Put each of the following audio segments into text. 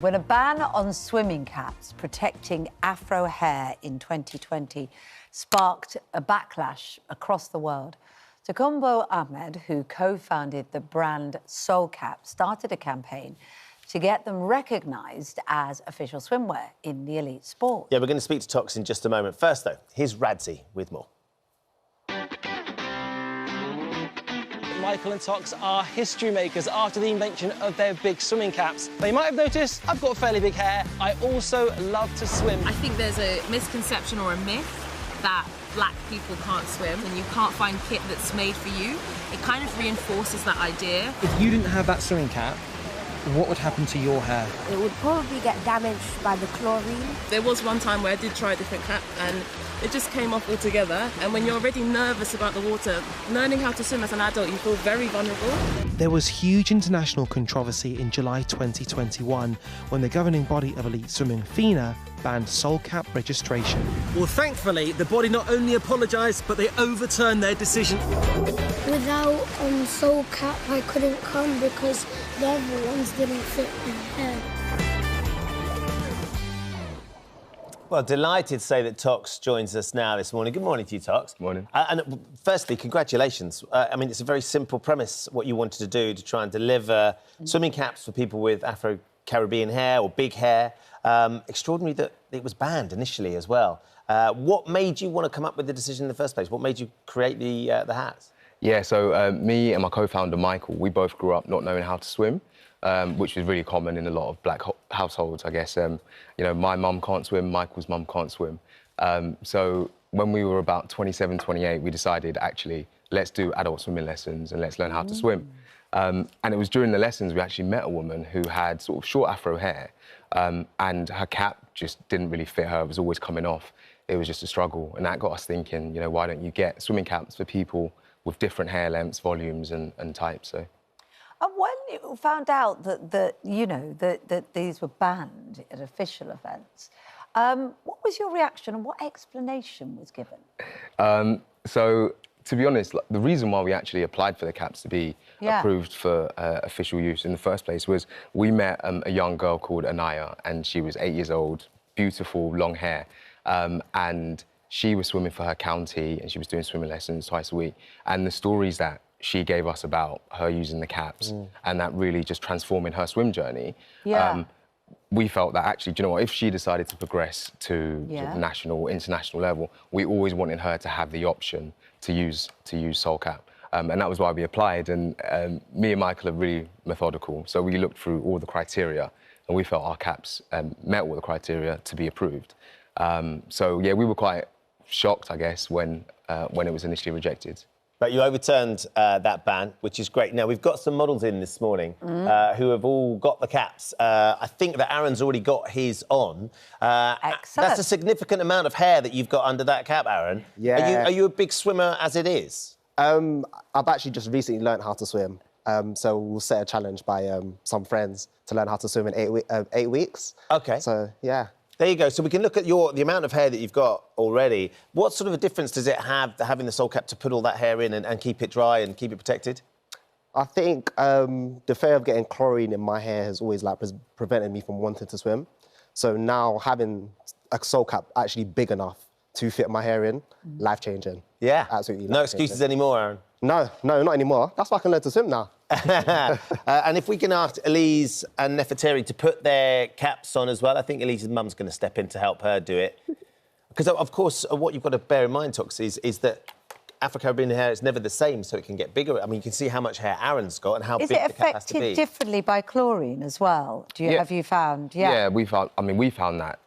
When a ban on swimming caps protecting Afro hair in 2020 sparked a backlash across the world, Tokunbo Ahmed, who co-founded the brand Soul Cap, started a campaign to get them recognised as official swimwear in the elite sport. Yeah, we're going to speak to Tox in just a moment. First, though, here's Radzi with more. Michael and Tox are history makers after the invention of their big swimming caps. Now, you might have noticed I've got fairly big hair. I also love to swim. I think there's a misconception or a myth that black people can't swim and you can't find kit that's made for you. It kind of reinforces that idea. If you didn't have that swimming cap, what would happen to your hair? It would probably get damaged by the chlorine. There was one time where I did try a different cap and it just came off altogether. And when you're already nervous about the water, learning how to swim as an adult, you feel very vulnerable. There was huge international controversy in July 2021 when the governing body of elite swimming, FINA, banned Soul Cap registration. Well, thankfully, the body not only apologised, but they overturned their decision. Without Soul Cap, I couldn't come because the other ones didn't fit my hair. Well, delighted to say that Tox joins us now this morning. Good morning to you, Tox. Morning. And firstly, congratulations. I mean, it's a very simple premise, what you wanted to do, to try and deliver swimming caps for people with Afro-Caribbean hair or big hair. Extraordinary that it was banned initially as well. What made you want to come up with the decision in the first place? What made you create the hats? Yeah, so me and my co-founder, Michael, we both grew up not knowing how to swim, which is really common in a lot of black households, I guess. You know, my mum can't swim, Michael's mum can't swim. So when we were about 27, 28, we decided, actually, let's do adult swimming lessons and let's learn how to swim. And it was during the lessons we actually met a woman who had sort of short Afro hair, and her cap just didn't really fit her. It was always coming off. It was just a struggle. And that got us thinking, you know, why don't you get swimming caps for people with different hair lengths, volumes and types, so. And when you found out that these were banned at official events, what was your reaction and what explanation was given? So, to be honest, the reason why we actually applied for the caps to be approved for official use in the first place was we met a young girl called Anaya, and she was 8 years old, beautiful, long hair, and she was swimming for her county and she was doing swimming lessons twice a week. And the stories that she gave us about her using the caps and that really just transforming her swim journey, we felt that actually, do you know what, if she decided to progress to sort of national, international level, we always wanted her to have the option to use Soul Cap. And that was why we applied. And me and Michael are really methodical. So we looked through all the criteria and we felt our caps met all the criteria to be approved. So, yeah, we were quite shocked, I guess, when it was initially rejected. But you overturned that ban, which is great. Now, we've got some models in this morning who have all got the caps. I think that Aaron's already got his on. Excellent. That's a significant amount of hair that you've got under that cap, Aaron. Yeah. Are you a big swimmer as it is? I've actually just recently learned how to swim. So we'll set a challenge by some friends to learn how to swim in 8 weeks. OK. So, yeah. There you go. So we can look at the amount of hair that you've got already. What sort of a difference does it have, having the Soul Cap, to put all that hair in and keep it dry and keep it protected? I think the fear of getting chlorine in my hair has always prevented me from wanting to swim. So now having a Soul Cap actually big enough to fit my hair in, life-changing. Yeah. Absolutely. No excuses anymore, Aaron. No, not anymore. That's why I can learn to swim now. And if we can ask Elise and Nefertari to put their caps on as well, I think Elise's mum's going to step in to help her do it. Because, of course, what you've got to bear in mind, Tox, is that Afro-Caribbean hair is never the same, so it can get bigger. I mean, you can see how much hair Aaron's got and how big the cap has to be. Is it affected differently by chlorine as well? Have you found? Yeah, we found that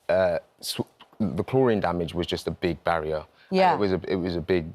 the chlorine damage was just a big barrier. Yeah. And it was a big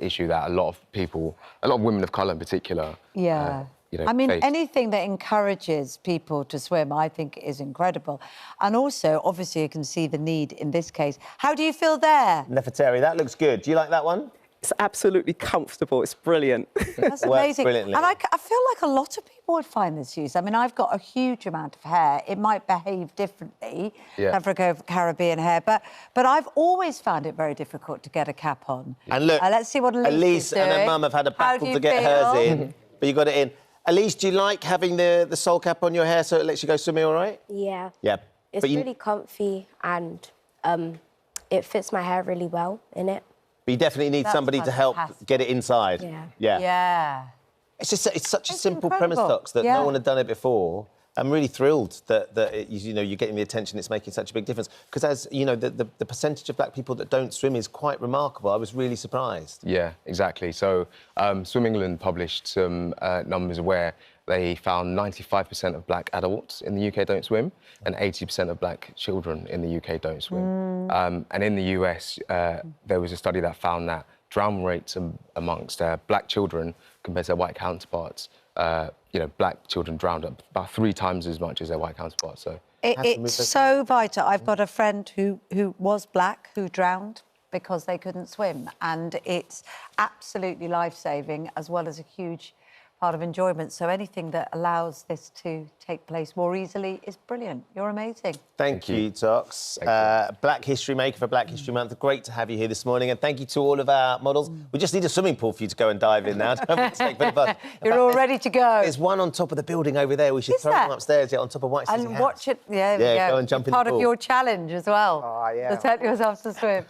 issue that a lot of women of colour in particular, you know, I mean, face. anything that encourages people to swim, I think, is incredible. And also, obviously, you can see the need in this case. How do you feel there? Nefertari, that looks good. Do you like that one? It's absolutely comfortable. It's brilliant. That's amazing. Brilliantly. And I feel like a lot of people would find this use. I mean, I've got a huge amount of hair. It might behave differently, Afro-Caribbean hair, but I've always found it very difficult to get a cap on. And look, let's see what Elise is doing. and her mum have had a battle to get hers in, but you got it in. Elise, do you like having the soul cap on your hair so it lets you go swimming all right? Yeah. Yeah. It's really comfy and it fits my hair really well in it. But you definitely need somebody to help get it inside. Yeah. Yeah. It's such a simple premise, Tox, that no one had done it before. I'm really thrilled that you're getting the attention. It's making such a big difference. Because as you know, the percentage of black people that don't swim is quite remarkable. I was really surprised. Yeah, exactly. So Swim England published some numbers where they found 95% of black adults in the UK don't swim, and 80% of black children in the UK don't swim. And in the US, there was a study that found that drown rates amongst black children compared to their white counterparts. Black children drowned about 3 times as much as their white counterparts. So it's so vital. I've got a friend who was black who drowned because they couldn't swim, and it's absolutely life-saving as well as a huge part of enjoyment. So anything that allows this to take place more easily is brilliant. You're amazing. Thank you, Tox. Black History Maker for Black History Month. Great to have you here this morning, and thank you to all of our models. We just need a swimming pool for you to go and dive in now. You're all ready to go. There's one on top of the building over there. We should throw them upstairs, on top of White City House. And watch it. Yeah, go and jump in the pool. Part of your challenge as well. Oh, yeah. To set yourself to swim.